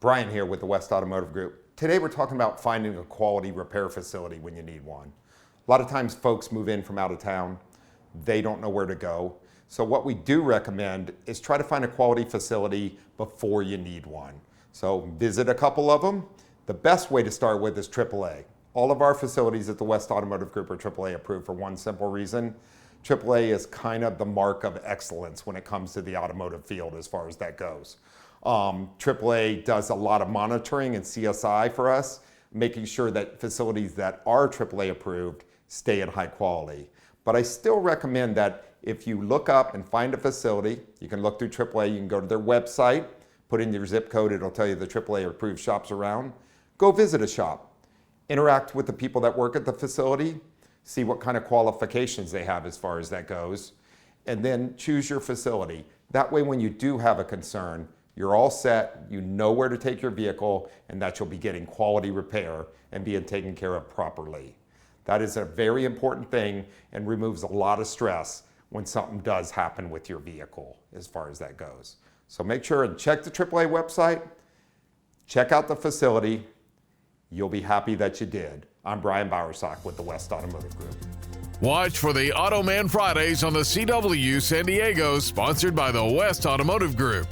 Brian here with the West Automotive Group. Today we're talking about finding a quality repair facility when you need one. A lot of times folks move in from out of town, they don't know where to go. So what we do recommend is try to find a quality facility before you need one. So visit a couple of them. The best way to start with is AAA. All of our facilities at the West Automotive Group are AAA approved for one simple reason. AAA is kind of the mark of excellence when it comes to the automotive field as far as that goes. AAA does a lot of monitoring and CSI for us, making sure that facilities that are AAA approved stay in high quality. But I still recommend that if you look up and find a facility, you can look through AAA, you can go to their website, put in your zip code, it'll tell you the AAA approved shops around. Go visit a shop, interact with the people that work at the facility, see what kind of qualifications they have as far as that goes, and then choose your facility. That way when you do have a concern, you're all set, you know where to take your vehicle, and that you'll be getting quality repair and being taken care of properly. That is a very important thing and removes a lot of stress when something does happen with your vehicle as far as that goes. So make sure and check the AAA website, check out the facility. You'll be happy that you did. I'm Brian Bowersock with the West Automotive Group. Watch for the Automan Fridays on the CW San Diego, sponsored by the West Automotive Group.